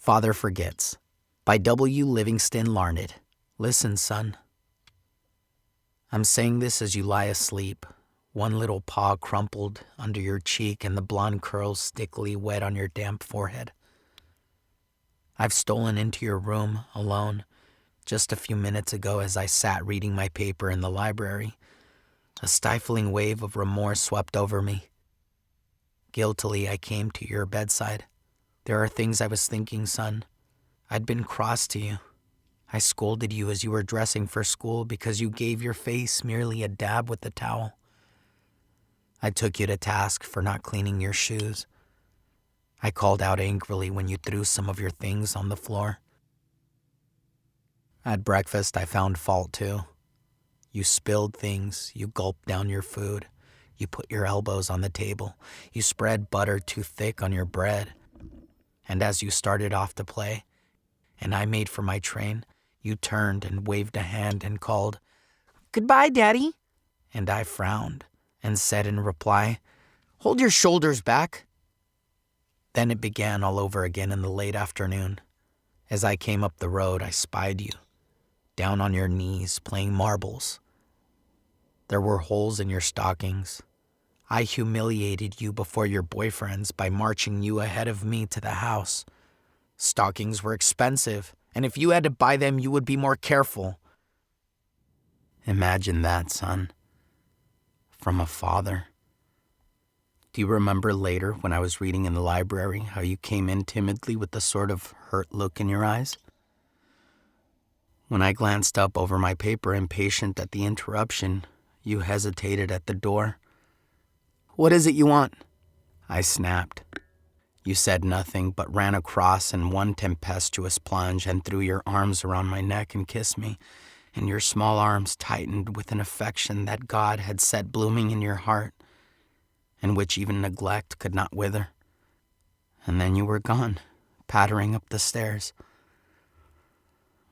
Father Forgets by Livingston Larned. Listen, son. I'm saying this as you lie asleep, one little paw crumpled under your cheek and the blonde curls stickily wet on your damp forehead. I've stolen into your room alone just a few minutes ago as I sat reading my paper in the library. A stifling wave of remorse swept over me. Guiltily, I came to your bedside. There are things I was thinking, son. I'd been cross to you. I scolded you as you were dressing for school because you gave your face merely a dab with the towel. I took you to task for not cleaning your shoes. I called out angrily when you threw some of your things on the floor. At breakfast, I found fault too. You spilled things, you gulped down your food, you put your elbows on the table, you spread butter too thick on your bread. And as you started off to play, and I made for my train, you turned and waved a hand and called, "Goodbye, Daddy." And I frowned and said in reply, "Hold your shoulders back." Then it began all over again in the late afternoon. As I came up the road, I spied you, down on your knees, playing marbles. There were holes in your stockings. I humiliated you before your boyfriends by marching you ahead of me to the house. Stockings were expensive, and if you had to buy them, you would be more careful. Imagine that, son. From a father. Do you remember later when I was reading in the library how you came in timidly with the sort of hurt look in your eyes? When I glanced up over my paper, impatient at the interruption, you hesitated at the door. "What is it you want?" I snapped. You said nothing, but ran across in one tempestuous plunge and threw your arms around my neck and kissed me, and your small arms tightened with an affection that God had set blooming in your heart, and which even neglect could not wither. And then you were gone, pattering up the stairs.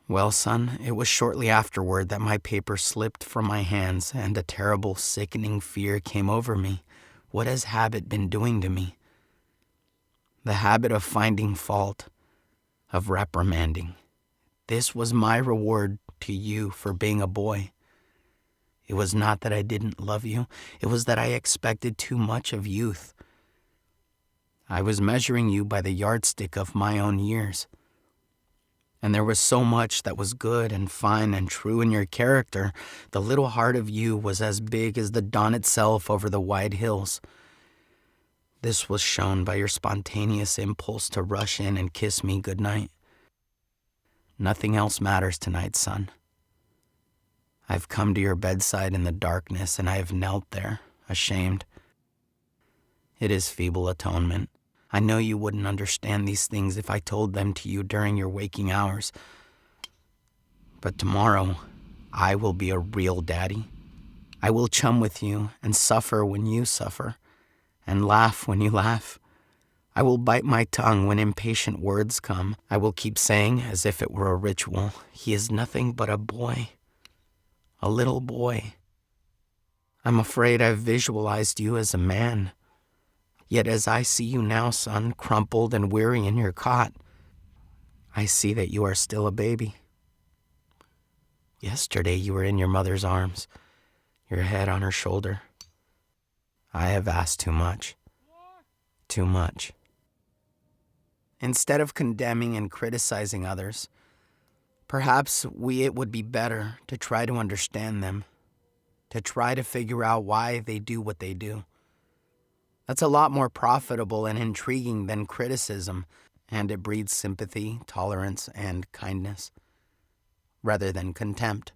Well, son, it was shortly afterward that my paper slipped from my hands and a terrible, sickening fear came over me. What has habit been doing to me? The habit of finding fault, of reprimanding. This was my reward to you for being a boy. It was not that I didn't love you. It was that I expected too much of youth. I was measuring you by the yardstick of my own years. And there was so much that was good and fine and true in your character. The little heart of you was as big as the dawn itself over the wide hills. This was shown by your spontaneous impulse to rush in and kiss me goodnight. Nothing else matters tonight, son. I've come to your bedside in the darkness, and I have knelt there, ashamed. It is feeble atonement. I know you wouldn't understand these things if I told them to you during your waking hours. But tomorrow, I will be a real daddy. I will chum with you and suffer when you suffer, and laugh when you laugh. I will bite my tongue when impatient words come. I will keep saying, as if it were a ritual, "He is nothing but a boy. A little boy." I'm afraid I've visualized you as a man. Yet as I see you now, son, crumpled and weary in your cot, I see that you are still a baby. Yesterday you were in your mother's arms, your head on her shoulder. I have asked too much. Too much. Instead of condemning and criticizing others, perhaps it would be better to try to understand them, to try to figure out why they do what they do. That's a lot more profitable and intriguing than criticism, and it breeds sympathy, tolerance, and kindness, rather than contempt.